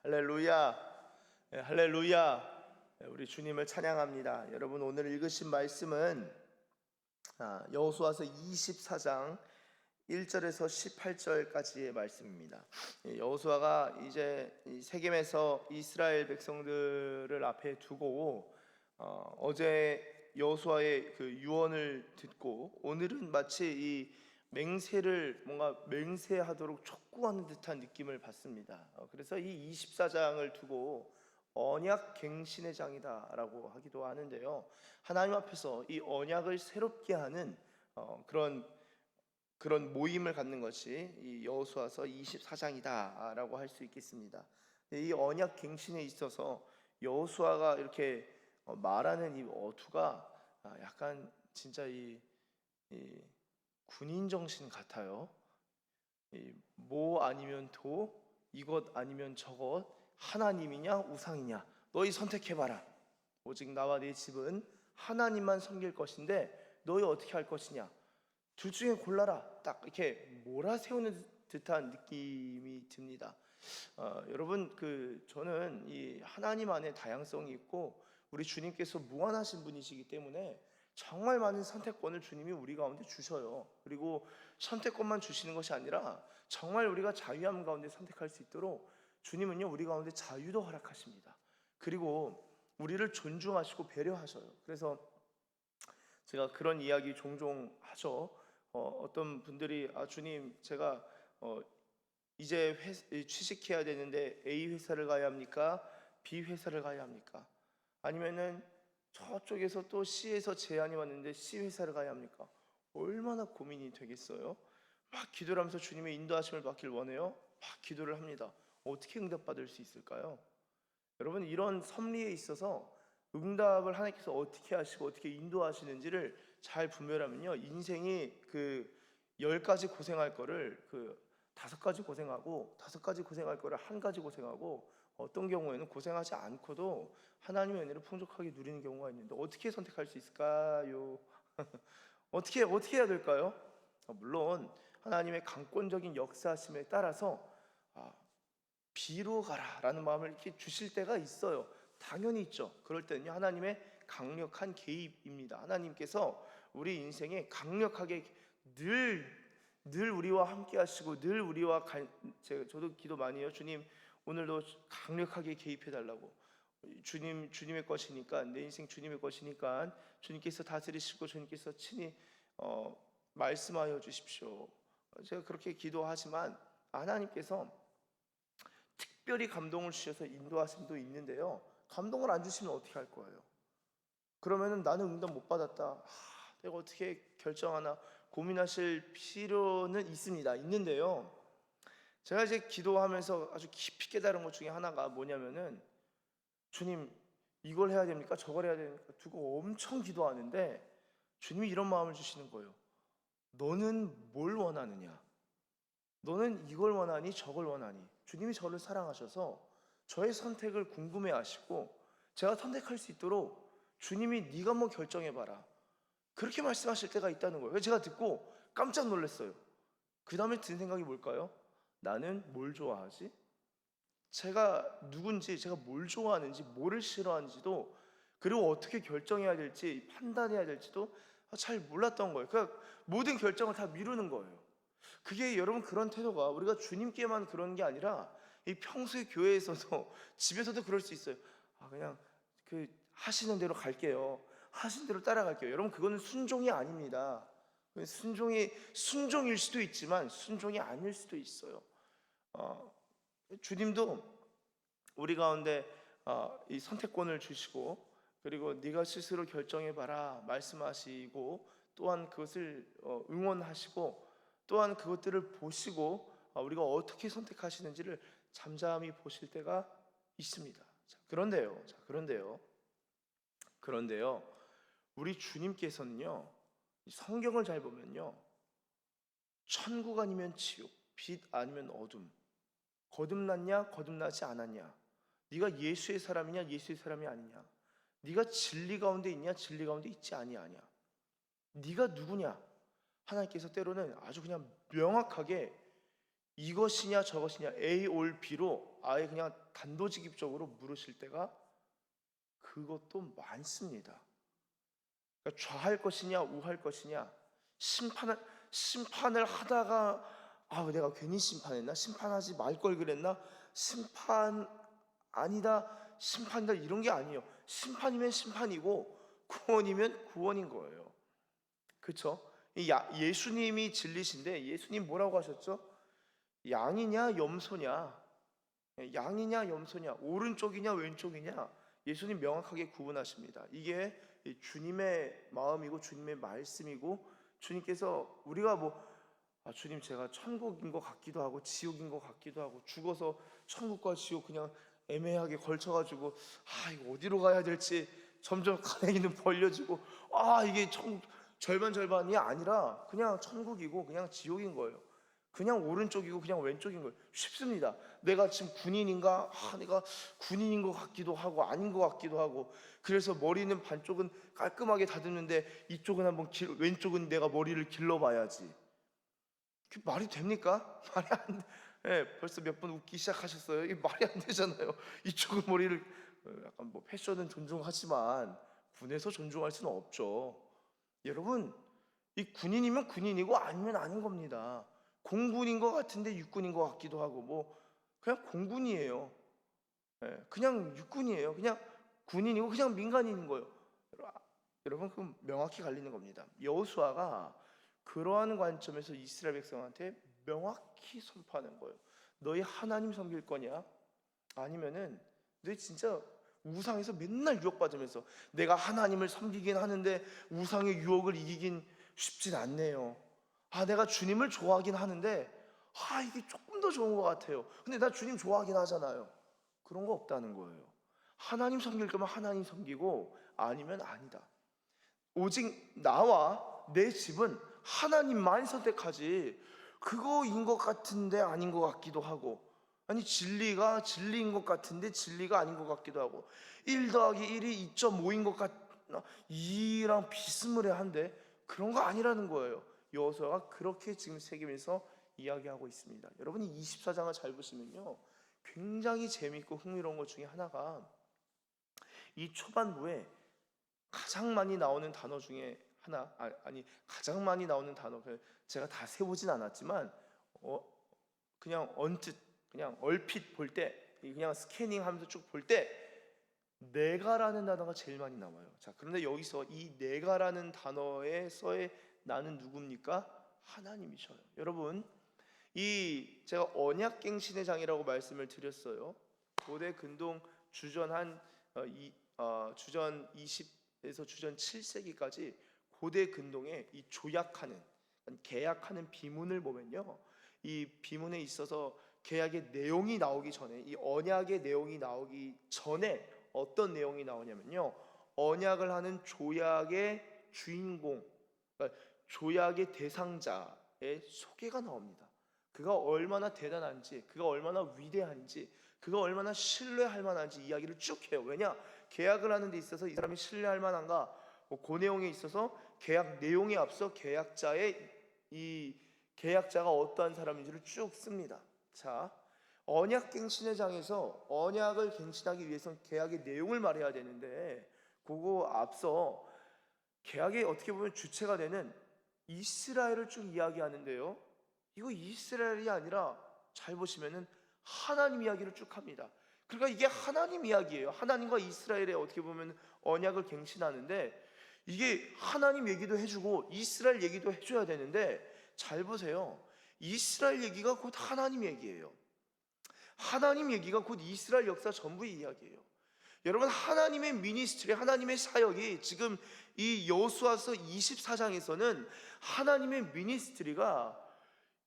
할렐루야. 할렐루야. 우리 주님을 찬양합니다. 여러분, 오늘 읽으신 말씀은 여호수아서 24장 1절에서 18절까지의 말씀입니다. 여호수아가 이제 세겜에서 이스라엘 백성들을 앞에 두고 어제 여호수아의 그 유언을 듣고 오늘은 마치 이 맹세를 뭔가 맹세하도록 촉구하는 듯한 느낌을 받습니다. 그래서 이 24장을 두고 언약 갱신의 장이다라고 하기도 하는데요. 하나님 앞에서 이 언약을 새롭게 하는 그런 모임을 갖는 것이 이 여호수아서 24장이다라고 할 수 있겠습니다. 이 언약 갱신에 있어서 여호수아가 이렇게 말하는 이 어투가 약간 진짜 이 군인 정신 같아요. 뭐 아니면 도, 이것 아니면 저것, 하나님이냐 우상이냐, 너희 선택해봐라. 오직 나와 네 집은 하나님만 섬길 것인데 너희 어떻게 할 것이냐, 둘 중에 골라라. 딱 이렇게 몰아세우는 듯한 느낌이 듭니다. 여러분, 저는 이 하나님 안에 다양성이 있고 우리 주님께서 무한하신 분이시기 때문에 정말 많은 선택권을 주님이 우리 가운데 주셔요. 그리고 선택권만 주시는 것이 아니라 정말 우리가 자유함 가운데 선택할 수 있도록 주님은요, 우리 가운데 자유도 허락하십니다. 그리고 우리를 존중하시고 배려하셔요. 그래서 제가 그런 이야기 종종 하죠. 어떤 분들이 주님, 제가 이제 취직해야 되는데 A 회사를 가야 합니까? B 회사를 가야 합니까? 아니면은 저쪽에서 또 C에서 제안이 왔는데 C 회사를 가야 합니까? 얼마나 고민이 되겠어요? 막 기도를 하면서 주님의 인도하심을 받길 원해요. 막 기도를 합니다. 어떻게 응답받을 수 있을까요? 여러분, 이런 섭리에 있어서 응답을 하나님께서 어떻게 하시고 어떻게 인도하시는지를 잘 분별하면요, 인생이 10가지 고생할 거를 5가지 고생하고 5가지 고생할 거를 1가지 고생하고, 어떤 경우에는 고생하지 않고도 하나님의 은혜를 풍족하게 누리는 경우가 있는데 어떻게 선택할 수 있을까요? 어떻게 해야 될까요? 물론 하나님의 강권적인 역사심에 따라서 B로 가라라는 마음을 이렇게 주실 때가 있어요. 당연히 있죠. 그럴 때는요, 하나님의 강력한 개입입니다. 하나님께서 우리 인생에 강력하게 늘 우리와 함께 하시고 늘 우리와 저도 기도 많이 해요. 주님, 오늘도 강력하게 개입해 달라고. 주님의 것이니까, 내 인생 주님의 것이니까 주님께서 다스리시고 주님께서 친히 말씀하여 주십시오. 제가 그렇게 기도하지만 하나님께서 특별히 감동을 주셔서 인도하심도 있는데요, 감동을 안 주시면 어떻게 할 거예요? 그러면은 나는 응답 못 받았다, 내가 어떻게 결정하나 고민하실 필요는 있는데요, 제가 이제 기도하면서 아주 깊이 깨달은 것 중에 하나가 뭐냐면은, 주님, 이걸 해야 됩니까? 저걸 해야 됩니까? 두고 엄청 기도하는데 주님이 이런 마음을 주시는 거예요. 너는 뭘 원하느냐? 너는 이걸 원하니 저걸 원하니? 주님이 저를 사랑하셔서 저의 선택을 궁금해 하시고 제가 선택할 수 있도록 주님이 네가 뭐 결정해봐라, 그렇게 말씀하실 때가 있다는 거예요. 제가 듣고 깜짝 놀랐어요. 그 다음에 든 생각이 뭘까요? 나는 뭘 좋아하지? 제가 누군지, 제가 뭘 좋아하는지, 뭐를 싫어하는지도, 그리고 어떻게 결정해야 될지, 판단해야 될지도 잘 몰랐던 거예요. 그러니까 모든 결정을 다 미루는 거예요. 그게 여러분, 그런 태도가 우리가 주님께만 그런 게 아니라 이 평소에 교회에서도 집에서도 그럴 수 있어요. 그냥 하시는 대로 갈게요, 하신 대로 따라갈게요. 여러분, 그거는 순종이 아닙니다. 순종일 수도 있지만 순종이 아닐 수도 있어요. 주님도 우리 가운데 이 선택권을 주시고, 그리고 네가 스스로 결정해봐라 말씀하시고, 또한 그것을 응원하시고, 또한 그것들을 보시고 우리가 어떻게 선택하시는지를 잠잠히 보실 때가 있습니다. 그런데요, 우리 주님께서는요, 성경을 잘 보면요, 천국 아니면 지옥, 빛 아니면 어둠, 거듭났냐 거듭나지 않았냐, 네가 예수의 사람이냐 예수의 사람이 아니냐, 네가 진리 가운데 있냐 진리 가운데 있지 아니하냐, 네가 누구냐, 하나님께서 때로는 아주 그냥 명확하게 이것이냐 저것이냐, A or B로 아예 그냥 단도직입적으로 물으실 때가 그것도 많습니다. 그러니까 좌할 것이냐 우할 것이냐, 심판을 하다가 내가 괜히 심판했나? 심판하지 말 걸 그랬나? 심판 아니다, 심판이다, 이런 게 아니에요. 심판이면 심판이고 구원이면 구원인 거예요. 그렇죠? 예수님이 진리신데 예수님 뭐라고 하셨죠? 양이냐 염소냐, 양이냐 염소냐, 오른쪽이냐 왼쪽이냐, 예수님 명확하게 구분하십니다. 이게 주님의 마음이고 주님의 말씀이고, 주님께서 우리가 주님 제가 천국인 것 같기도 하고 지옥인 것 같기도 하고, 죽어서 천국과 지옥 그냥 애매하게 걸쳐가지고 이거 어디로 가야 될지 점점 가랭이는 벌려지고, 이게 천국 절반 절반이 아니라 그냥 천국이고 그냥 지옥인 거예요. 그냥 오른쪽이고 그냥 왼쪽인 거예요. 쉽습니다. 내가 지금 군인인가? 내가 군인인 것 같기도 하고 아닌 것 같기도 하고, 그래서 머리는 반쪽은 깔끔하게 다듬는데 이쪽은 왼쪽은 내가 머리를 길러봐야지. 그게 말이 됩니까? 말이 안 돼. 벌써 몇 번 웃기 시작하셨어요. 이게 말이 안 되잖아요. 이쪽은 머리를 약간 패션은 존중하지만 군에서 존중할 수는 없죠. 여러분, 이 군인이면 군인이고 아니면 아닌 겁니다. 공군인 것 같은데 육군인 것 같기도 하고, 그냥 공군이에요. 그냥 육군이에요. 그냥 군인이고 그냥 민간인인 거예요. 여러분, 그 명확히 갈리는 겁니다. 여호수아가 그러한 관점에서 이스라엘 백성한테 명확히 선포하는 거예요. 너희 하나님 섬길 거냐? 아니면은 너희 진짜 우상에서 맨날 유혹받으면서, 내가 하나님을 섬기긴 하는데 우상의 유혹을 이기긴 쉽진 않네요. 내가 주님을 좋아하긴 하는데 이게 조금 더 좋은 것 같아요. 근데 나 주님 좋아하긴 하잖아요. 그런 거 없다는 거예요. 하나님 섬길 거면 하나님 섬기고 아니면 아니다. 오직 나와 내 집은 하나님만 선택하지, 그거인 것 같은데 아닌 것 같기도 하고, 진리가 진리인 것 같은데 진리가 아닌 것 같기도 하고, 1 더하기 1이 2.5인 것 같나? 2랑 비스무리한데 그런 거 아니라는 거예요. 여호수아가 그렇게 지금 세겜에서 이야기하고 있습니다. 여러분이 24장을 잘 보시면요, 굉장히 재미있고 흥미로운 것 중에 하나가 이 초반부에 가장 많이 나오는 단어 중에 하나, 가장 많이 나오는 단어, 제가 다 세보진 않았지만 그냥 언뜻, 그냥 얼핏 볼 때, 그냥 스캐닝하면서 쭉 볼 때 내가라는 단어가 제일 많이 나와요. 자, 그런데 여기서 이 내가라는 단어에서의 나는 누굽니까? 하나님이셔요. 여러분, 제가 언약갱신의 장이라고 말씀을 드렸어요. 고대 근동 주전 주전 20에서 주전 7세기까지 고대 근동에 이 조약하는, 계약하는 비문을 보면요, 이 비문에 있어서 계약의 내용이 나오기 전에, 이 언약의 내용이 나오기 전에 어떤 내용이 나오냐면요, 언약을 하는 조약의 주인공, 그러니까 조약의 대상자의 소개가 나옵니다. 그가 얼마나 대단한지, 그가 얼마나 위대한지, 그가 얼마나 신뢰할 만한지 이야기를 쭉 해요. 왜냐? 계약을 하는 데 있어서 이 사람이 신뢰할 만한가, 그 내용에 있어서 계약 내용에 앞서 계약자가 어떠한 사람인지를 쭉 씁니다. 자, 언약갱신의 장에서 언약을 갱신하기 위해서는 계약의 내용을 말해야 되는데, 그거 앞서 계약의 어떻게 보면 주체가 되는 이스라엘을 쭉 이야기하는데요, 이거 이스라엘이 아니라 잘 보시면은 하나님 이야기를 쭉 합니다. 그러니까 이게 하나님 이야기예요. 하나님과 이스라엘의 어떻게 보면 언약을 갱신하는데, 이게 하나님 얘기도 해주고 이스라엘 얘기도 해줘야 되는데, 잘 보세요. 이스라엘 얘기가 곧 하나님 얘기예요. 하나님 얘기가 곧 이스라엘 역사 전부의 이야기예요. 여러분, 하나님의 미니스트리, 하나님의 사역이 지금 이 여호수아서 24장에서는 하나님의 미니스트리가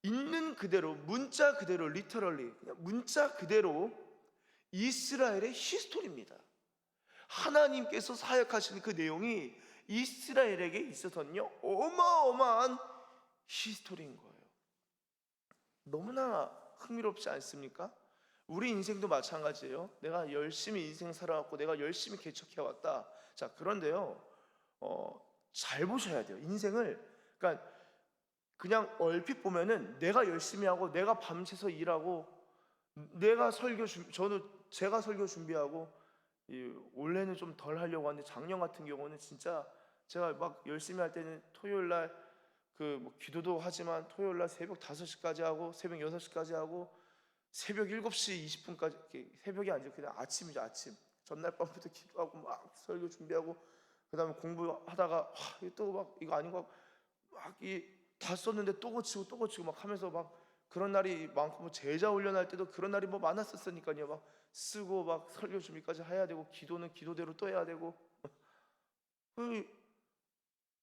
있는 그대로, 문자 그대로, 리터럴리 문자 그대로 이스라엘의 히스토리입니다. 하나님께서 사역하시는 그 내용이 이스라엘에게 있어서는요, 어마어마한 히스토리인 거예요. 너무나 흥미롭지 않습니까? 우리 인생도 마찬가지예요. 내가 열심히 인생 살아왔고 내가 열심히 개척해왔다. 자, 그런데요, 잘 보셔야 돼요. 인생을, 그러니까 그냥 얼핏 보면은 내가 열심히 하고 내가 밤새서 일하고 제가 설교 준비하고 올해는 좀 덜 하려고 하는데, 작년 같은 경우는 진짜 제가 막 열심히 할 때는 토요일 날 뭐 기도도 하지만 토요일 날 새벽 5시까지 하고 새벽 6시까지 하고 새벽 7시 20분까지, 새벽이 아니죠, 그냥 아침이죠. 아침 전날 밤부터 기도하고 막 설교 준비하고 그다음에 공부하다가 이거 또 막 이거 아닌 거 막다 썼는데 또 고치고 또 고치고 막 하면서 막 그런 날이 많고, 뭐 제자 훈련할 때도 그런 날이 뭐 많았었으니까요. 막 쓰고 막 설교 준비까지 해야 되고 기도는 기도대로 또 해야 되고.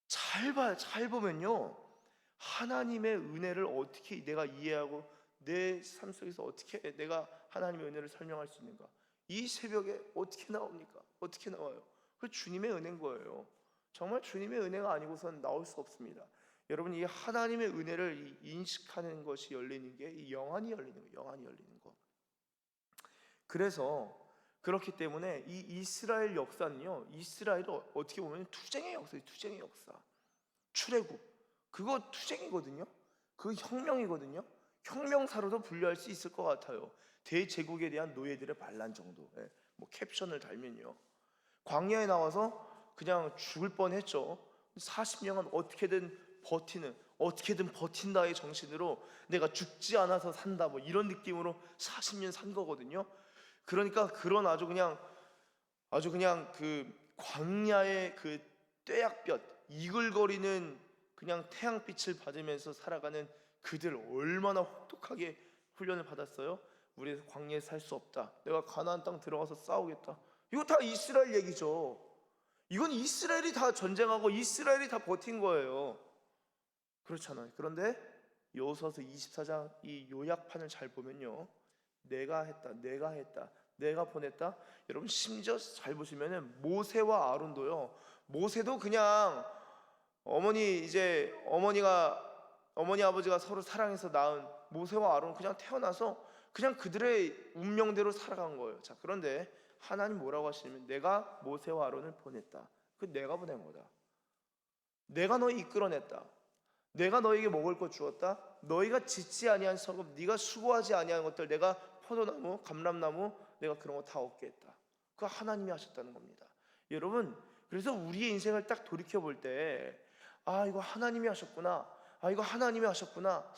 잘 보면요, 하나님의 은혜를 어떻게 내가 이해하고 내 삶 속에서 어떻게 내가 하나님의 은혜를 설명할 수 있는가? 이 새벽에 어떻게 나옵니까? 어떻게 나와요? 그 주님의 은혜인 거예요. 정말 주님의 은혜가 아니고선 나올 수 없습니다. 여러분, 이 하나님의 은혜를 인식하는 것이 열리는 게 이 영안이 열리는 거예요. 영안이 열리는 거. 그래서 그렇기 때문에 이 이스라엘 역사는요, 이스라엘은 어떻게 보면 투쟁의 역사예요. 투쟁의 역사. 출애굽, 그거 투쟁이거든요. 그 혁명이거든요. 혁명사로도 분류할 수 있을 것 같아요. 대제국에 대한 노예들의 반란 정도. 뭐 캡션을 달면요, 광야에 나와서 그냥 죽을 뻔했죠. 40년간 어떻게든 버틴다의 정신으로 내가 죽지 않아서 산다, 뭐 이런 느낌으로 40년 산 거거든요. 그러니까 그런 아주 그냥 그 광야의 그 뙤약볕 이글거리는 그냥 태양빛을 받으면서 살아가는 그들, 얼마나 혹독하게 훈련을 받았어요. 우리 광야에 살 수 없다, 내가 가나안 땅 들어가서 싸우겠다. 이거 다 이스라엘 얘기죠. 이건 이스라엘이 다 전쟁하고 이스라엘이 다 버틴 거예요. 그렇잖아요. 그런데 여호수아서 24장 이 요약판을 잘 보면요, 내가 했다, 내가 보냈다. 여러분, 심지어 잘 보시면은 모세와 아론도요, 모세도 그냥 어머니 아버지가 서로 사랑해서 낳은 모세와 아론, 그냥 태어나서 그냥 그들의 운명대로 살아간 거예요. 자, 그런데 하나님 뭐라고 하시냐면, 내가 모세와 아론을 보냈다. 그 내가 보낸 거다. 내가 너희 이끌어냈다. 내가 너에게 먹을 것 주었다. 너희가 짓지 아니한 성읍, 네가 수고하지 아니한 것들, 내가 포도나무, 감람나무, 내가 그런 거 다 얻게 했다. 그거 하나님이 하셨다는 겁니다. 여러분, 그래서 우리의 인생을 딱 돌이켜 볼 때, 이거 하나님이 하셨구나, 이거 하나님이 하셨구나,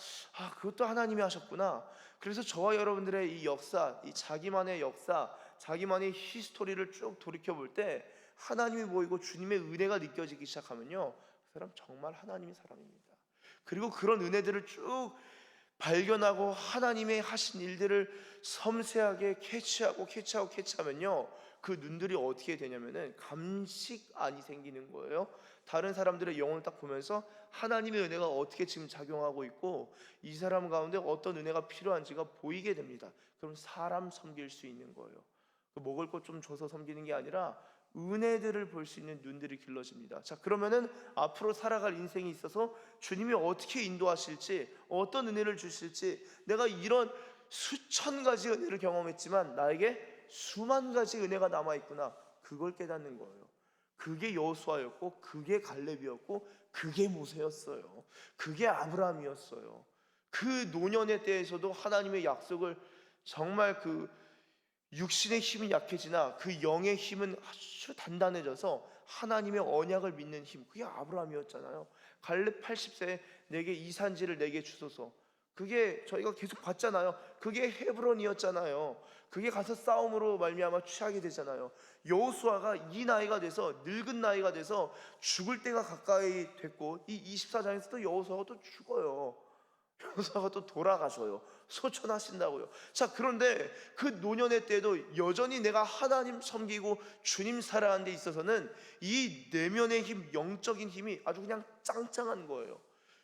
그것도 하나님이 하셨구나. 그래서 저와 여러분들의 이 역사, 이 자기만의 역사, 자기만의 히스토리를 쭉 돌이켜 볼 때 하나님이 보이고 주님의 은혜가 느껴지기 시작하면요, 그 사람 정말 하나님의 사람입니다. 그리고 그런 은혜들을 쭉 발견하고 하나님의 하신 일들을 섬세하게 캐치하면요, 그 눈들이 어떻게 되냐면은 감식안이 생기는 거예요. 다른 사람들의 영혼을 딱 보면서 하나님의 은혜가 어떻게 지금 작용하고 있고 이 사람 가운데 어떤 은혜가 필요한지가 보이게 됩니다. 그럼 사람 섬길 수 있는 거예요. 먹을 것 좀 줘서 섬기는 게 아니라 은혜들을 볼 수 있는 눈들이 길러집니다. 자, 그러면은 앞으로 살아갈 인생이 있어서 주님이 어떻게 인도하실지, 어떤 은혜를 주실지, 내가 이런 수천 가지 은혜를 경험했지만 나에게 수만 가지 은혜가 남아있구나, 그걸 깨닫는 거예요. 그게 여호수아였고, 그게 갈렙이었고, 그게 모세였어요. 그게 아브라함이었어요. 그 노년의 때에서도 하나님의 약속을 정말 그 육신의 힘은 약해지나 그 영의 힘은 아주 단단해져서 하나님의 언약을 믿는 힘, 그게 아브라함이었잖아요. 갈렙 80세에 내게 이 산지를 내게 주소서, 그게 저희가 계속 봤잖아요. 그게 헤브론이었잖아요. 그게 가서 싸움으로 말미암아 취하게 되잖아요. 여호수아가 이 나이가 돼서, 늙은 나이가 돼서 죽을 때가 가까이 됐고, 이 24장에서도 여호수아가 또 죽어요. 여호수아가 또 돌아가셔요. 소천하신다고요. 자, 그런데 그 노년의 때에도 여전히 내가 하나님 섬기고 주님 살아가는 데 있어서는 이 내면의 힘, 영적인 힘이 아주 그냥 짱짱한 거예요.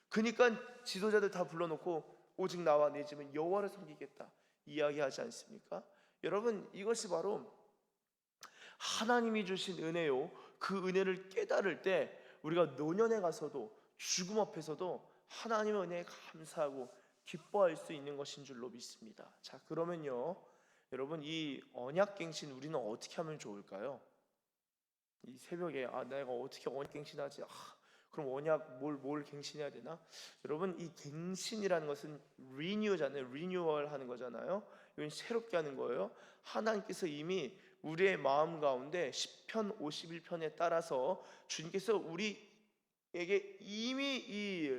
그러니까 지도자들 다 불러놓고 오직 나와 내 집은 여호와를 섬기겠다 이야기하지 않습니까? 여러분, 이것이 바로 하나님이 주신 은혜요. 그 은혜를 깨달을 때 우리가 노년에 가서도, 죽음 앞에서도 하나님의 은혜에 감사하고 기뻐할 수 있는 것인 줄로 믿습니다. 자, 그러면요, 여러분, 이 언약갱신 우리는 어떻게 하면 좋을까요? 이 새벽에 내가 어떻게 언약갱신하지? 그럼 언약 뭘 갱신해야 되나? 여러분, 이 갱신이라는 것은 리뉴잖아요. 리뉴얼 하는 거잖아요. 이건 새롭게 하는 거예요. 하나님께서 이미 우리의 마음 가운데 시편 51편에 따라서 주님께서 우리에게 이미 이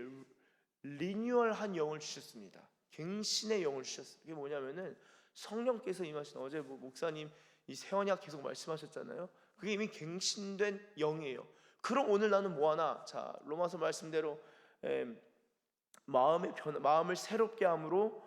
리뉴얼한 영을 주셨습니다. 갱신의 영을 주셨어요. 이게 뭐냐면은 성령께서 임하신, 어제 목사님 이 새 언약 계속 말씀하셨잖아요. 그게 이미 갱신된 영이에요. 그럼 오늘 나는 뭐 하나? 자, 로마서 말씀대로 마음을 새롭게 함으로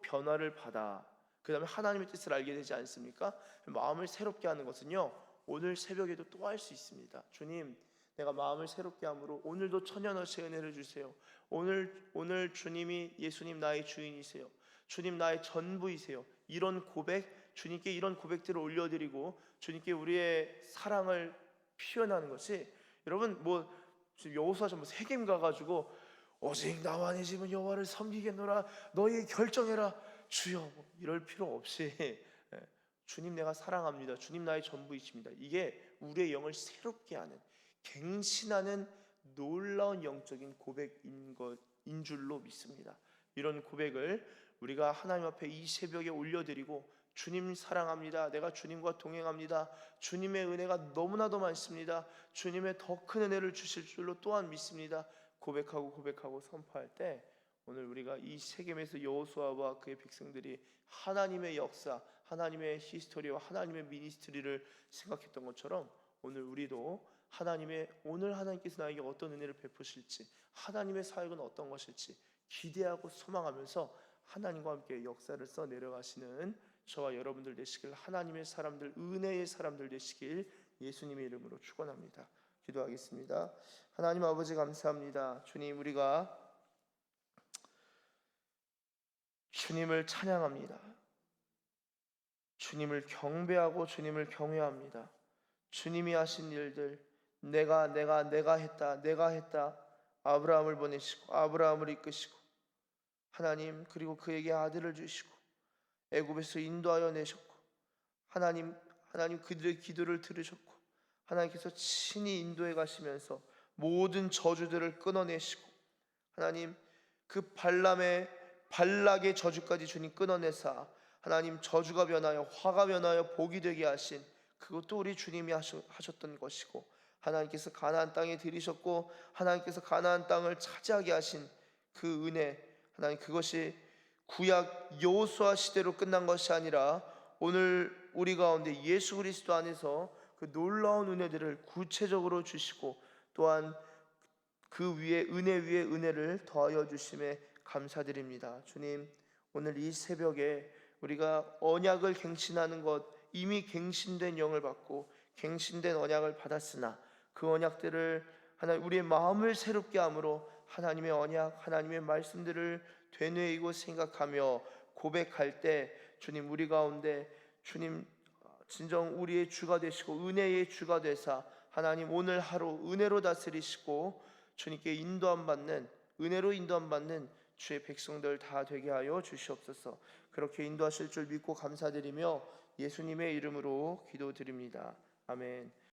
변화를 받아. 그 다음에 하나님의 뜻을 알게 되지 않습니까? 마음을 새롭게 하는 것은요, 오늘 새벽에도 또 할 수 있습니다. 주님, 내가 마음을 새롭게 함으로 오늘도 천연어치의 은혜를 주세요. 오늘 주님이, 예수님 나의 주인이세요. 주님 나의 전부이세요. 이런 고백, 주님께 이런 고백들을 올려드리고 주님께 우리의 사랑을 표현하는 것이, 여러분 지금 여호수아 전부 세겜 가가지고 오직 나와 내 집은 여호와를 섬기겠노라, 너희 결정해라 주여, 이럴 필요 없이 주님 내가 사랑합니다, 주님 나의 전부이십니다, 이게 우리의 영을 새롭게 하는, 갱신하는 놀라운 영적인 고백인 줄로 믿습니다. 이런 고백을 우리가 하나님 앞에 이 새벽에 올려드리고, 주님 사랑합니다, 내가 주님과 동행합니다, 주님의 은혜가 너무나도 많습니다, 주님의 더 큰 은혜를 주실 줄로 또한 믿습니다, 고백하고 선포할 때, 오늘 우리가 이 세겜에서 여호수아와 그의 백성들이 하나님의 역사, 하나님의 히스토리와 하나님의 미니스트리를 생각했던 것처럼, 오늘 우리도 오늘 하나님께서 나에게 어떤 은혜를 베푸실지, 하나님의 사역은 어떤 것일지 기대하고 소망하면서 하나님과 함께 역사를 써 내려가시는 저와 여러분들 되시길, 하나님의 사람들, 은혜의 사람들 되시길 예수님의 이름으로 축원합니다. 기도하겠습니다. 하나님 아버지 감사합니다. 주님, 우리가 주님을 찬양합니다. 주님을 경배하고 주님을 경외합니다. 주님이 하신 일들, 내가 했다. 아브라함을 보내시고 아브라함을 이끄시고, 하나님, 그리고 그에게 아들을 주시고 애굽에서 인도하여 내셨고, 하나님 그들의 기도를 들으셨고, 하나님께서 친히 인도해 가시면서 모든 저주들을 끊어내시고, 하나님 그 발락의 저주까지 주님 끊어내사 하나님 저주가 변하여 화가 변하여 복이 되게 하신, 그것도 우리 주님이 하셨던 것이고, 하나님께서 가나안 땅에 들이셨고 하나님께서 가나안 땅을 차지하게 하신 그 은혜, 하나님 그것이 구약 여호수아 시대로 끝난 것이 아니라 오늘 우리 가운데 예수 그리스도 안에서 그 놀라운 은혜들을 구체적으로 주시고, 또한 그 위에 은혜 위에 은혜를 더하여 주심에 감사드립니다. 주님, 오늘 이 새벽에 우리가 언약을 갱신하는 것, 이미 갱신된 영을 받고 갱신된 언약을 받았으나 그 언약들을 하나님 우리의 마음을 새롭게 함으로 하나님의 언약, 하나님의 말씀들을 되뇌이고 생각하며 고백할 때, 주님 우리 가운데 주님 진정 우리의 주가 되시고 은혜의 주가 되사 하나님 오늘 하루 은혜로 다스리시고 주님께 은혜로 인도함 받는 주의 백성들 다 되게 하여 주시옵소서. 그렇게 인도하실 줄 믿고 감사드리며 예수님의 이름으로 기도드립니다. 아멘.